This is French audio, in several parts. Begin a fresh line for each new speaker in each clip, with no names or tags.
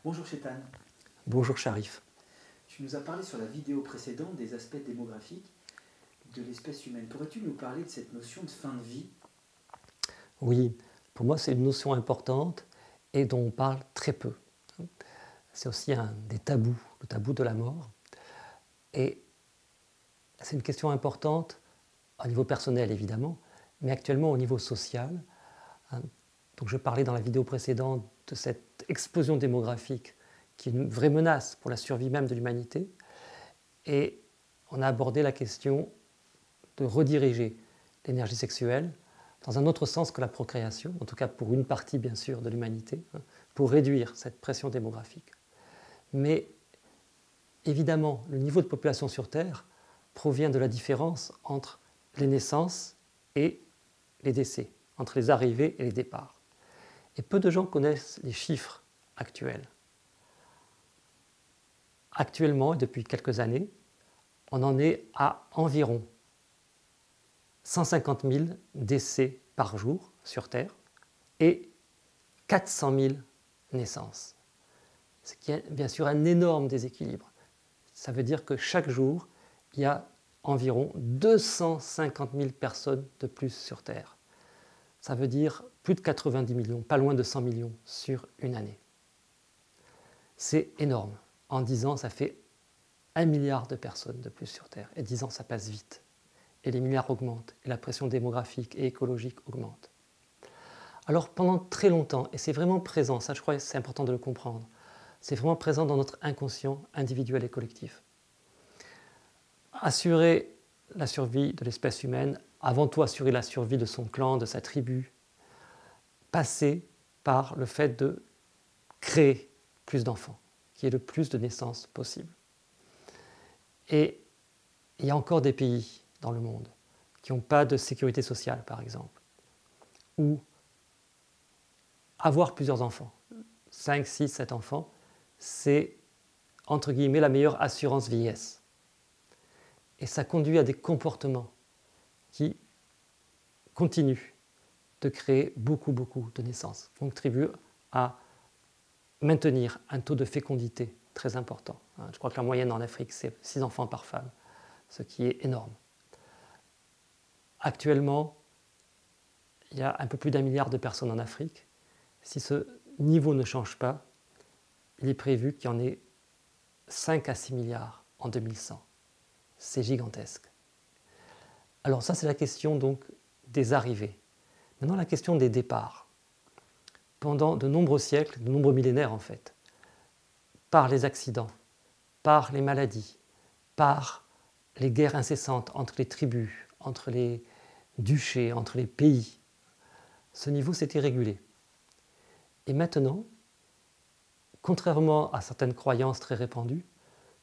Bonjour Chétan,
Bonjour Sharif.
tu nous as parlé sur la vidéo précédente des aspects démographiques de l'espèce humaine. Pourrais-tu nous parler de cette notion de fin de vie?
Oui, pour moi c'est une notion importante et dont on parle très peu. C'est aussi un des tabous, le tabou de la mort. Et c'est une question importante au niveau personnel évidemment, mais actuellement au niveau social. Donc je parlais dans la vidéo précédente de cette explosion démographique qui est une vraie menace pour la survie même de l'humanité. Et on a abordé la question de rediriger l'énergie sexuelle dans un autre sens que la procréation, en tout cas pour une partie bien sûr de l'humanité, pour réduire cette pression démographique. Mais évidemment, le niveau de population sur Terre provient de la différence entre les naissances et les décès, entre les arrivées et les départs. Et peu de gens connaissent les chiffres actuels. Actuellement, et depuis quelques années, on en est à environ 150 000 décès par jour sur Terre et 400 000 naissances. Ce qui est bien sûr un énorme déséquilibre. Ça veut dire que chaque jour, il y a environ 250 000 personnes de plus sur Terre. Ça veut dire plus de 90 millions, pas loin de 100 millions sur une année. C'est énorme. En 10 ans, ça fait 1 milliard de personnes de plus sur Terre. Et 10 ans, ça passe vite. Et les milliards augmentent, et la pression démographique et écologique augmente. Alors pendant très longtemps, et c'est vraiment présent, ça je crois que c'est important de le comprendre, c'est vraiment présent dans notre inconscient individuel et collectif. Assurer la survie de l'espèce humaine, avant tout assurer la survie de son clan, de sa tribu, passer par le fait de créer plus d'enfants, qu'il y ait le plus de naissances possible. Et il y a encore des pays dans le monde qui n'ont pas de sécurité sociale, par exemple, ou avoir plusieurs enfants, 5, 6, 7 enfants, c'est, entre guillemets, la meilleure assurance vieillesse. Et ça conduit à des comportements qui continuent de créer beaucoup de naissances, contribuent à maintenir un taux de fécondité très important. Je crois que la moyenne en Afrique, c'est 6 enfants par femme, ce qui est énorme. Actuellement, il y a un peu plus d'1 milliard de personnes en Afrique. Si ce niveau ne change pas, il est prévu qu'il y en ait 5 à 6 milliards en 2100. C'est gigantesque. Alors ça, c'est la question donc des arrivées. Maintenant, la question des départs. Pendant de nombreux siècles, de nombreux millénaires en fait, par les accidents, par les maladies, par les guerres incessantes entre les tribus, entre les duchés, entre les pays, ce niveau s'était régulé. Et maintenant, contrairement à certaines croyances très répandues,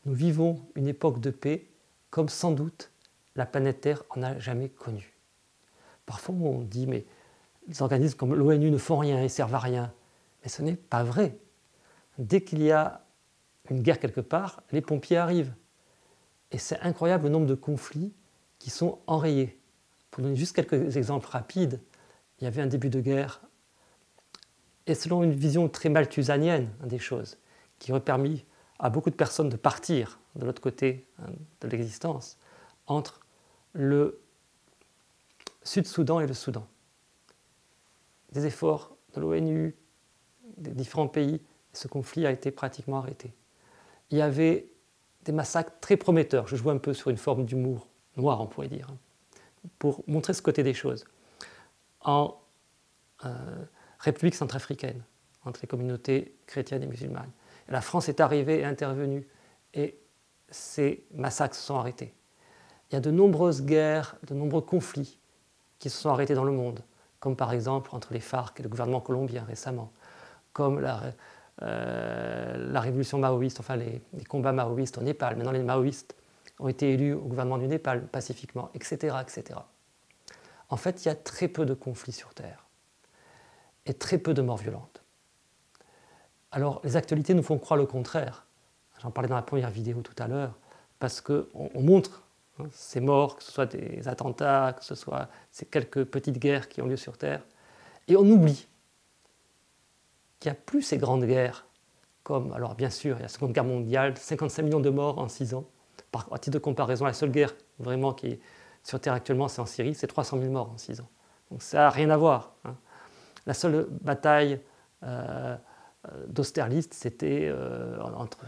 nous vivons une époque de paix comme sans doute la planète Terre en a jamais connue. Parfois on dit mais les organismes comme l'ONU ne font rien, ils ne servent à rien. Mais ce n'est pas vrai. Dès qu'il y a une guerre quelque part, les pompiers arrivent. Et c'est incroyable le nombre de conflits qui sont enrayés. Pour donner juste quelques exemples rapides, il y avait un début de guerre, et selon une vision très malthusanienne des choses, qui aurait permis à beaucoup de personnes de partir de l'autre côté de l'existence, entre le Sud-Soudan et le Soudan. Des efforts de l'ONU, des différents pays, ce conflit a été pratiquement arrêté. Il y avait des massacres très prometteurs, je joue un peu sur une forme d'humour noir, on pourrait dire, pour montrer ce côté des choses. En République centrafricaine, entre les communautés chrétiennes et musulmanes. Et la France est arrivée et intervenue, et ces massacres se sont arrêtés. Il y a de nombreuses guerres, de nombreux conflits qui se sont arrêtés dans le monde, comme par exemple entre les FARC et le gouvernement colombien récemment, comme la révolution maoïste, enfin les combats maoïstes au Népal. Maintenant, les maoïstes ont été élus au gouvernement du Népal pacifiquement, etc., etc. En fait, il y a très peu de conflits sur Terre et très peu de morts violentes. Alors, les actualités nous font croire le contraire. J'en parlais dans la première vidéo tout à l'heure, parce qu'on montre ces morts, que ce soit des attentats, que ce soit ces quelques petites guerres qui ont lieu sur Terre, et on oublie qu'il n'y a plus ces grandes guerres comme, alors bien sûr, il y a la Seconde Guerre mondiale, 55 millions de morts en 6 ans. À titre de comparaison, la seule guerre vraiment qui est sur Terre actuellement, c'est en Syrie, c'est 300 000 morts en 6 ans. Donc ça n'a rien à voir. Hein. La seule bataille d'Austerlitz, c'était,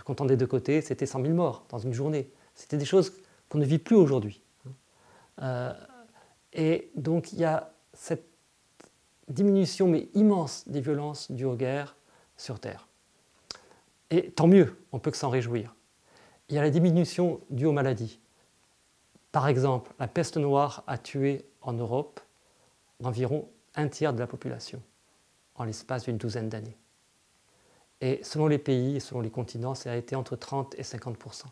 comptant des deux côtés, c'était 100 000 morts dans une journée. C'était des choses qu'on ne vit plus aujourd'hui. Et donc il y a cette diminution, mais immense, des violences dues aux guerres sur Terre. Et tant mieux, on peut que s'en réjouir. Il y a la diminution due aux maladies. Par exemple, la peste noire a tué en Europe environ un tiers de la population en l'espace d'une douzaine d'années. Et selon les pays et selon les continents, ça a été entre 30 et 50%.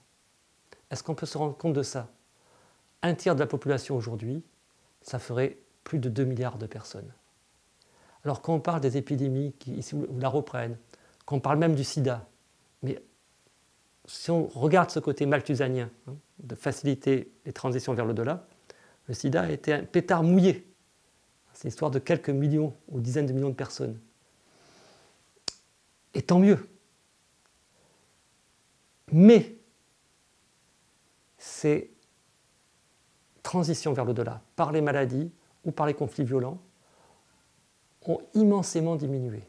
Est-ce qu'on peut se rendre compte de ça? Un tiers de la population aujourd'hui, ça ferait plus de 2 milliards de personnes. Alors quand on parle des épidémies qui ici ou la reprennent, qu'on parle même du sida, mais si on regarde ce côté malthusanien, de faciliter les transitions vers l'au-delà, le sida a été un pétard mouillé. C'est l'histoire de quelques millions ou dizaines de millions de personnes. Et tant mieux. Mais ces transitions vers l'au-delà, par les maladies ou par les conflits violents, ont immensément diminué.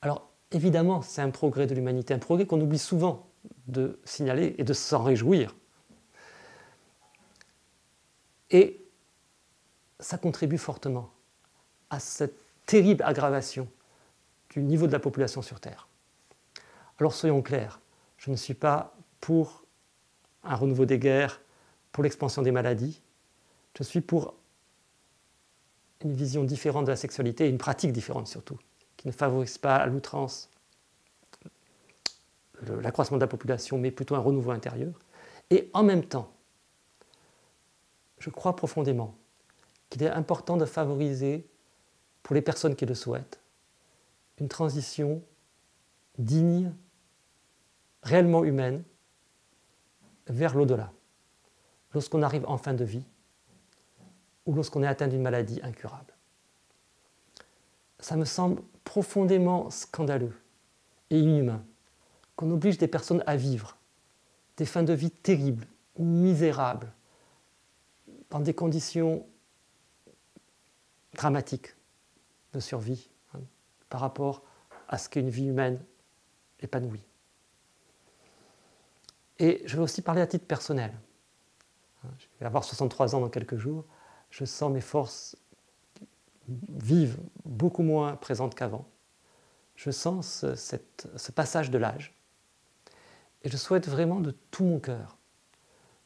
Alors évidemment, c'est un progrès de l'humanité, un progrès qu'on oublie souvent de signaler et de s'en réjouir. Et ça contribue fortement à cette terrible aggravation du niveau de la population sur Terre. Alors soyons clairs, je ne suis pas pour un renouveau des guerres, pour l'expansion des maladies, je suis pour une vision différente de la sexualité et une pratique différente surtout, qui ne favorise pas à l'outrance l'accroissement de la population, mais plutôt un renouveau intérieur. Et en même temps, je crois profondément qu'il est important de favoriser, pour les personnes qui le souhaitent, une transition digne, réellement humaine, vers l'au-delà, lorsqu'on arrive en fin de vie ou lorsqu'on est atteint d'une maladie incurable. Ça me semble profondément scandaleux et inhumain qu'on oblige des personnes à vivre des fins de vie terribles, misérables, dans des conditions dramatiques de survie par rapport à ce qu'est une vie humaine épanouie. Et je vais aussi parler à titre personnel. Je vais avoir 63 ans dans quelques jours. Je sens mes forces vives beaucoup moins présentes qu'avant. Je sens ce passage de l'âge. Et je souhaite vraiment de tout mon cœur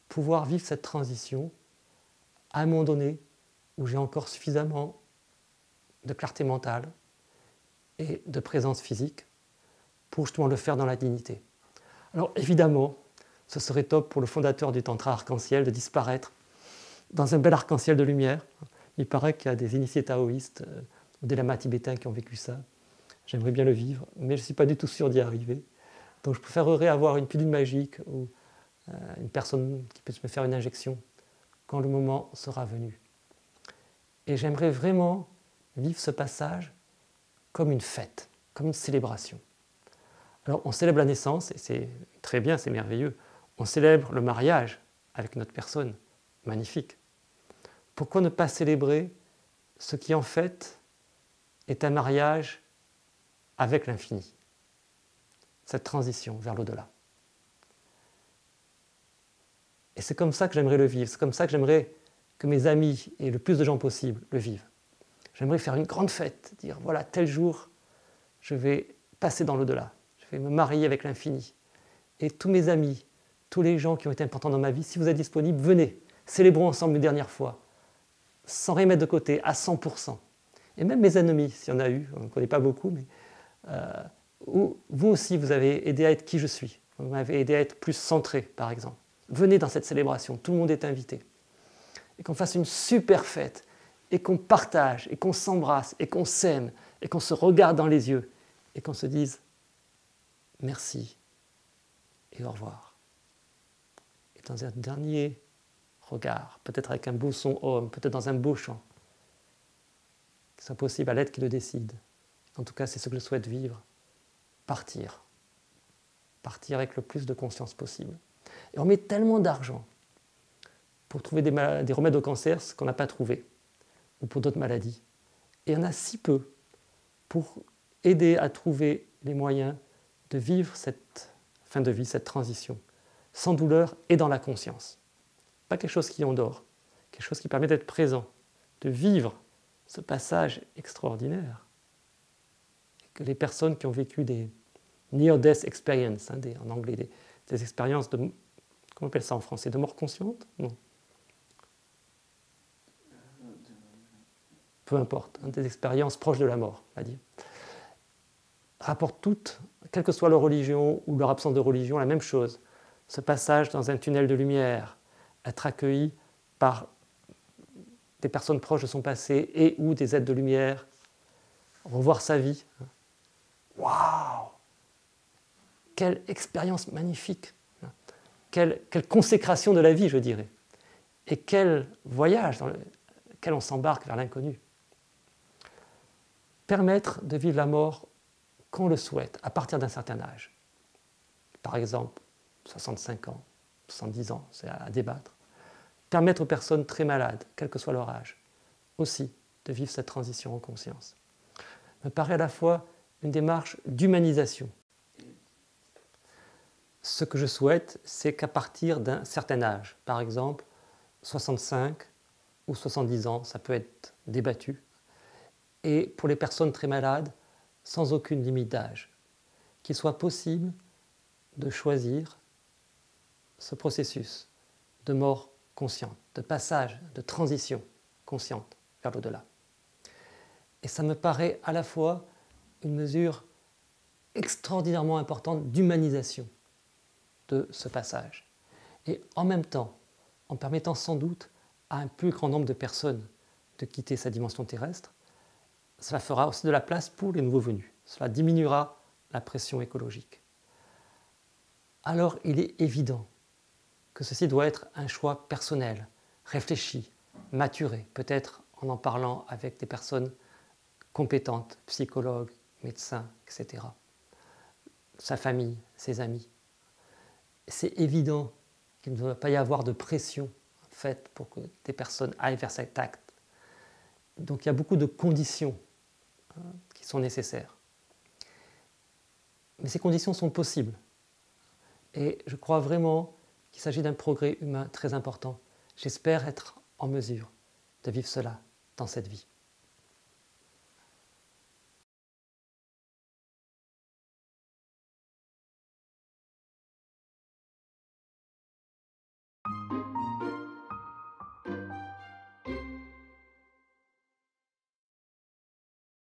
pouvoir vivre cette transition à un moment donné où j'ai encore suffisamment de clarté mentale et de présence physique pour justement le faire dans la dignité. Alors évidemment, ce serait top pour le fondateur du Tantra arc-en-ciel de disparaître dans un bel arc-en-ciel de lumière. Il paraît qu'il y a des initiés taoïstes ou des lamas tibétains qui ont vécu ça. J'aimerais bien le vivre, mais je ne suis pas du tout sûr d'y arriver. Donc je préférerais avoir une pilule magique ou une personne qui puisse me faire une injection quand le moment sera venu. Et j'aimerais vraiment vivre ce passage comme une fête, comme une célébration. Alors on célèbre la naissance, et c'est très bien, c'est merveilleux. On célèbre le mariage avec notre personne, magnifique. Pourquoi ne pas célébrer ce qui en fait est un mariage avec l'infini, cette transition vers l'au-delà. Et c'est comme ça que j'aimerais le vivre, c'est comme ça que j'aimerais que mes amis et le plus de gens possible le vivent. J'aimerais faire une grande fête, dire voilà, tel jour, je vais passer dans l'au-delà, je vais me marier avec l'infini. Et tous mes amis, tous les gens qui ont été importants dans ma vie, si vous êtes disponibles, venez, célébrons ensemble une dernière fois, sans rien mettre de côté, à 100%. Et même mes ennemis, s'il y en a eu, on ne connaît pas beaucoup, mais vous aussi, vous avez aidé à être qui je suis. Vous m'avez aidé à être plus centré, par exemple. Venez dans cette célébration, tout le monde est invité. Et qu'on fasse une super fête, et qu'on partage, et qu'on s'embrasse, et qu'on s'aime, et qu'on se regarde dans les yeux, et qu'on se dise merci et au revoir. Et dans un dernier regard, peut-être avec un beau son homme, peut-être dans un beau chant, que ce soit possible à l'être qui le décide. En tout cas, c'est ce que je souhaite vivre, partir partir avec le plus de conscience possible. Et on met tellement d'argent pour trouver des remèdes au cancer, ce qu'on n'a pas trouvé, ou pour d'autres maladies. Et on a si peu pour aider à trouver les moyens de vivre cette fin de vie, cette transition, sans douleur et dans la conscience. Pas quelque chose qui endort, quelque chose qui permet d'être présent, de vivre ce passage extraordinaire. Et que les personnes qui ont vécu des near-death experiences, en anglais, des expériences de, comment on appelle ça en français, de mort consciente? Non. Peu importe, des expériences proches de la mort, on va dire. Rapportent toutes, quelle que soit leur religion ou leur absence de religion, la même chose. Ce passage dans un tunnel de lumière, être accueilli par des personnes proches de son passé et ou des êtres de lumière, revoir sa vie. Waouh! Quelle expérience magnifique! Quelle consécration de la vie, je dirais. Et quel voyage dans lequel on s'embarque vers l'inconnu. Permettre de vivre la mort quand on le souhaite, à partir d'un certain âge. Par exemple, 65 ans, 70 ans, c'est à débattre. Permettre aux personnes très malades, quel que soit leur âge, aussi de vivre cette transition en conscience. Me paraît à la fois une démarche d'humanisation. Ce que je souhaite, c'est qu'à partir d'un certain âge, par exemple 65 ou 70 ans, ça peut être débattu, et pour les personnes très malades, sans aucune limite d'âge, qu'il soit possible de choisir ce processus de mort consciente, de passage, de transition consciente vers l'au-delà. Et ça me paraît à la fois une mesure extraordinairement importante d'humanisation de ce passage. Et en même temps, en permettant sans doute à un plus grand nombre de personnes de quitter sa dimension terrestre, cela fera aussi de la place pour les nouveaux venus. Cela diminuera la pression écologique. Alors il est évident que ceci doit être un choix personnel, réfléchi, maturé, peut-être en parlant avec des personnes compétentes, psychologues, médecins, etc. Sa famille, ses amis. C'est évident qu'il ne doit pas y avoir de pression faite pour que des personnes aillent vers cet acte. Donc il y a beaucoup de conditions qui sont nécessaires. Mais ces conditions sont possibles. Et je crois vraiment qu'il s'agit d'un progrès humain très important. J'espère être en mesure de vivre cela dans cette vie.